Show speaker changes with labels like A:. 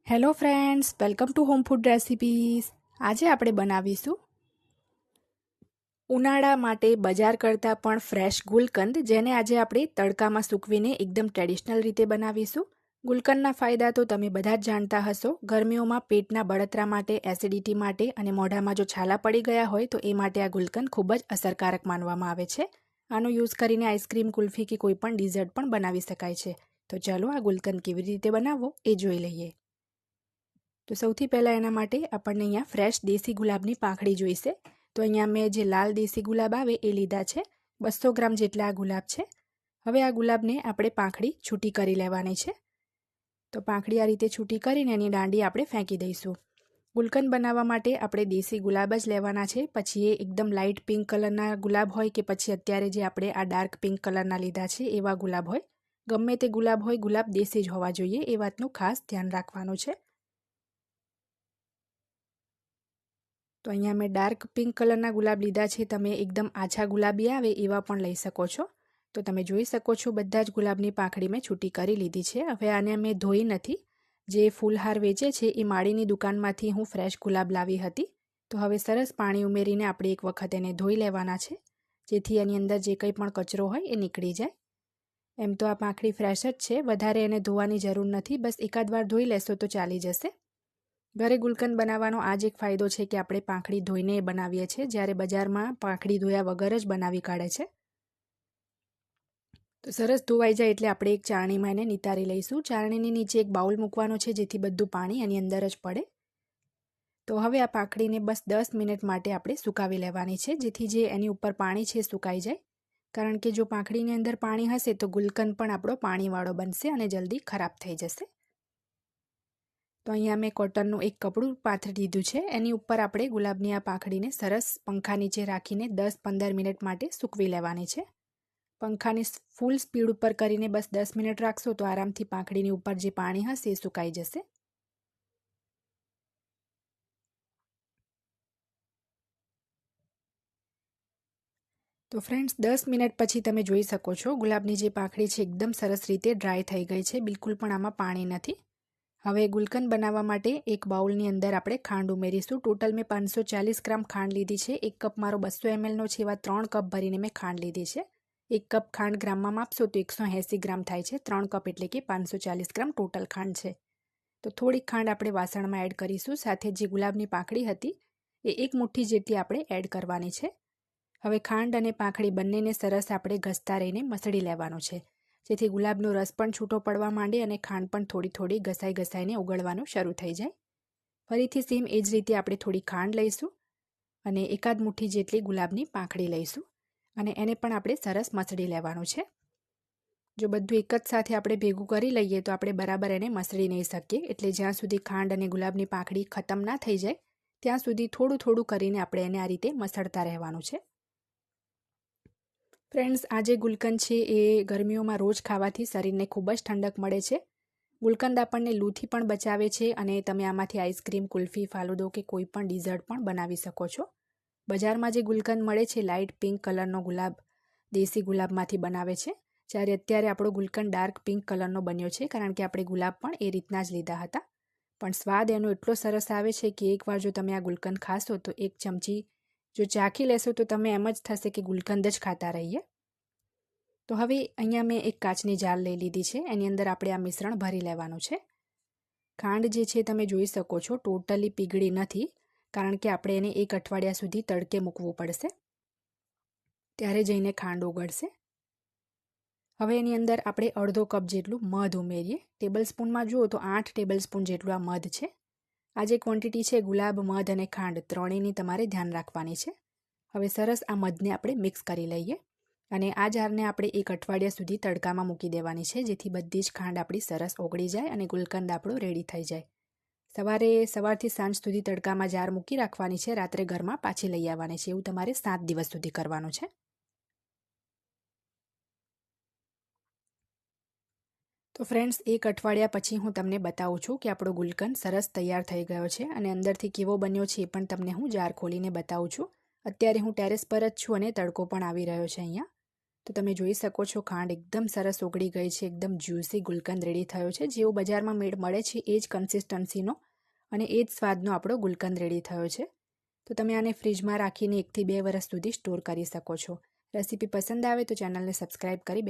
A: Hello friends, welcome to home food recipes. આજે આપણે બનાવીશું ઉનાળા માટે બજાર કરતાં પણ ફ્રેશ ગુલકંદ, જેને આજે આપણે તડકામાં સૂકવીને એકદમ ટ્રેડિશનલ રીતે બનાવીશું. ગુલકંદના ફાયદા તો તમે બધા જ જાણતા હશો. ગરમીઓમાં પેટના બળતરા માટે, એસિડિટી માટે અને મોઢામાં જો છાલા પડી ગયા હોય તો એ માટે આ ગુલકંદ ખૂબ જ અસરકારક માનવામાં આવે છે. આનો યુઝ કરીને આઈસ્ક્રીમ, કુલ્ફી કે કોઈ પણ ડિઝર્ટ પણ બનાવી શકાય છે. તો ચાલો આ ગુલકંદ કેવી રીતે બનાવવો એ જોઈ લઈએ. તો સૌથી પહેલાં એના માટે આપણને અહીંયા ફ્રેશ દેશી ગુલાબની પાંખડી જોઈશે. તો અહીંયા મેં જે લાલ દેશી ગુલાબ આવે એ લીધા છે. 200 ગ્રામ જેટલા આ ગુલાબ છે. હવે આ ગુલાબને આપણે પાંખડી છૂટી કરી લેવાની છે. તો પાંખડી આ રીતે છૂટી કરીને એની દાંડી આપણે ફેંકી દઈશું. ગુલકંદ બનાવવા માટે આપણે દેશી ગુલાબ જ લેવાના છે. પછી એ એકદમ લાઇટ પિંક કલરના ગુલાબ હોય કે પછી અત્યારે જે આપણે આ ડાર્ક પિંક કલરના લીધા છે એવા ગુલાબ હોય, ગમે તે ગુલાબ હોય, ગુલાબ દેશી જ હોવા જોઈએ, એ વાતનું ખાસ ધ્યાન રાખવાનું છે. તો અહીંયા મેં ડાર્ક પિંક કલરના ગુલાબ લીધા છે. તમે એકદમ આછા ગુલાબી આવે એવા પણ લઈ શકો છો. તો તમે જોઈ શકો છો બધા જ ગુલાબની પાંખડી મેં છૂટી કરી લીધી છે. હવે આને મેં ધોઈ નથી. જે ફૂલહાર વેચે છે એ માળીની દુકાનમાંથી હું ફ્રેશ ગુલાબ લાવી હતી. તો હવે સરસ પાણી ઉમેરીને આપણે એક વખત એને ધોઈ લેવાના છે, જેથી એની અંદર જે કંઈ પણ કચરો હોય એ નીકળી જાય. એમ તો આ પાંખડી ફ્રેશ જ છે, વધારે એને ધોવાની જરૂર નથી. બસ એકાદ વાર ધોઈ લેશો તો ચાલી જશે. ઘરે ગુલકંદ બનાવવાનો આ જ એક ફાયદો છે કે આપણે પાંખડી ધોઈને બનાવીએ છીએ, જ્યારે બજારમાં પાંખડી ધોયા વગર જ બનાવી કાઢે છે. તો સરસ ધોવાઈ જાય એટલે આપણે એક ચાળણીમાં એને નિતારી લઈશું. ચાળણીની નીચે એક બાઉલ મૂકવાનો છે, જેથી બધું પાણી એની અંદર જ પડે. તો હવે આ પાંખડીને બસ 10 મિનિટ માટે આપણે સુકાવી લેવાની છે, જેથી જે એની ઉપર પાણી છે સુકાઈ જાય. કારણ કે જો પાંખડીની અંદર પાણી હશે તો ગુલકંદ પણ આપણો પાણીવાળો બનશે અને જલ્દી ખરાબ થઈ જશે. તો અહીંયા મેં કોટનનું એક કપડું પાથરી દીધું છે. એની ઉપર આપણે ગુલાબની આ પાંખડીને સરસ પંખા નીચે રાખીને 10-15 મિનિટ માટે સૂકવી લેવાની છે. પંખાની ફૂલ સ્પીડ ઉપર કરીને બસ 10 મિનિટ રાખશો તો આરામથી પાંખડીની ઉપર જે પાણી હશે એ સુકાઈ જશે. તો ફ્રેન્ડ્સ, 10 મિનિટ પછી તમે જોઈ શકો છો ગુલાબની જે પાંખડી છે એકદમ સરસ રીતે ડ્રાય થઈ ગઈ છે. બિલકુલ પણ આમાં પાણી નથી. હવે ગુલકંદ બનાવવા માટે એક બાઉલની અંદર આપણે ખાંડ ઉમેરીશું. ટોટલ મેં 540 ગ્રામ ખાંડ લીધી છે. 1 કપ મારો 200 mlનો છે, એવા 3 કપ ભરીને મેં ખાંડ લીધી છે. 1 કપ ખાંડ ગ્રામમાં માપશો તો 180 ગ્રામ થાય છે. 3 કપ એટલે કે 540 ગ્રામ ટોટલ ખાંડ છે. તો થોડીક ખાંડ આપણે વાસણમાં એડ કરીશું. સાથે જે ગુલાબની પાંખડી હતી એ 1 મુઠ્ઠી જેટલી આપણે એડ કરવાની છે. હવે ખાંડ અને પાંખડી બંનેને સરસ આપણે ઘસતા રહીને મસળી લેવાનું છે, જેથી ગુલાબનો રસ પણ છૂટો પડવા માંડે અને ખાંડ પણ થોડી થોડી ઘસાઈને ઓગળવાનું શરૂ થઈ જાય. ફરીથી સેમ એ જ રીતે આપણે થોડી ખાંડ લઈશું અને એકાદ મુઠ્ઠી જેટલી ગુલાબની પાંખડી લઈશું અને એને પણ આપણે સરસ મસળી લેવાનું છે. જો બધું એક જ સાથે આપણે ભેગું કરી લઈએ તો આપણે બરાબર એને મસળી નહીં શકીએ. એટલે જ્યાં સુધી ખાંડ અને ગુલાબની પાંખડી ખતમ ના થઈ જાય ત્યાં સુધી થોડું થોડું કરીને આપણે એને આ રીતે મસળતા રહેવાનું છે. ફ્રેન્ડ્સ, આ જે ગુલકંદ છે એ ગરમીઓમાં રોજ ખાવાથી શરીરને ખૂબ જ ઠંડક મળે છે. ગુલકંદ આપણને લૂથી પણ બચાવે છે અને તમે આમાંથી આઈસ્ક્રીમ, કુલ્ફી, ફાલુદો કે કોઈ પણ ડિઝર્ટ પણ બનાવી શકો છો. બજારમાં જે ગુલકંદ મળે છે લાઇટ પિંક કલરનો ગુલાબ દેશી ગુલાબમાંથી બનાવે છે, જ્યારે અત્યારે આપણો ગુલકંદ ડાર્ક પિંક કલરનો બન્યો છે, કારણ કે આપણે ગુલાબ પણ એ રીતના જ લીધા હતા. પણ સ્વાદ એનો એટલો સરસ આવે છે કે એકવાર જો તમે આ ગુલકંદ ખાશો તો એક ચમચી જો ચાખી લેશો તો તમે એમ જ થશે કે ગુલકંદ જ ખાતા રહીએ. તો હવે અહીંયા મેં એક કાચની જાર લઈ લીધી છે. એની અંદર આપણે આ મિશ્રણ ભરી લેવાનું છે. ખાંડ જે છે તમે જોઈ શકો છો ટોટલી પીગળી નથી, કારણ કે આપણે એને 1 અઠવાડિયા સુધી તડકે મૂકવું પડશે, ત્યારે જઈને ખાંડ ઓગળશે. હવે એની અંદર આપણે અડધો કપ જેટલું મધ ઉમેરીએ. ટેબલ સ્પૂનમાં જુઓ તો 8 ટેબલ સ્પૂન જેટલું આ મધ છે. આ જે ક્વોન્ટિટી છે ગુલાબ, મધ અને ખાંડ ત્રણેયની તમારે ધ્યાન રાખવાની છે. હવે સરસ આ મધને આપણે મિક્સ કરી લઈએ અને આ જારને આપણે 1 અઠવાડિયા સુધી તડકામાં મૂકી દેવાની છે, જેથી બધી જ ખાંડ આપણી સરસ ઓગળી જાય અને ગુલકંદ આપણો રેડી થઈ જાય. સવારથી સાંજ સુધી તડકામાં જાર મૂકી રાખવાની છે. રાત્રે ઘરમાં પાછી લઈ આવવાની છે. એવું તમારે 7 દિવસ સુધી કરવાનું છે. તો ફ્રેન્ડ્સ, 1 અઠવાડિયા પછી હું તમને બતાવું છું કે આપણો ગુલકંદ સરસ તૈયાર થઈ ગયો છે અને અંદરથી કેવો બન્યો છે એ પણ તમને હું જાર ખોલીને બતાવું છું. અત્યારે હું ટેરેસ પર જ છું અને તડકો પણ આવી રહ્યો છે અહીંયા. તો તમે જોઈ શકો છો ખાંડ એકદમ સરસ ઓગળી ગઈ છે, એકદમ જ્યુસી ગુલકંદ રેડી થયો છે. જેવો બજારમાં મળે છે એ જ કન્સિસ્ટન્સીનો અને એ જ સ્વાદનો આપણો ગુલકંદ રેડી થયો છે. તો તમે આને ફ્રીજમાં રાખીને 1 થી 2 વર્ષ સુધી સ્ટોર કરી શકો છો. રેસીપી પસંદ આવે તો ચેનલને સબસ્ક્રાઇબ કરી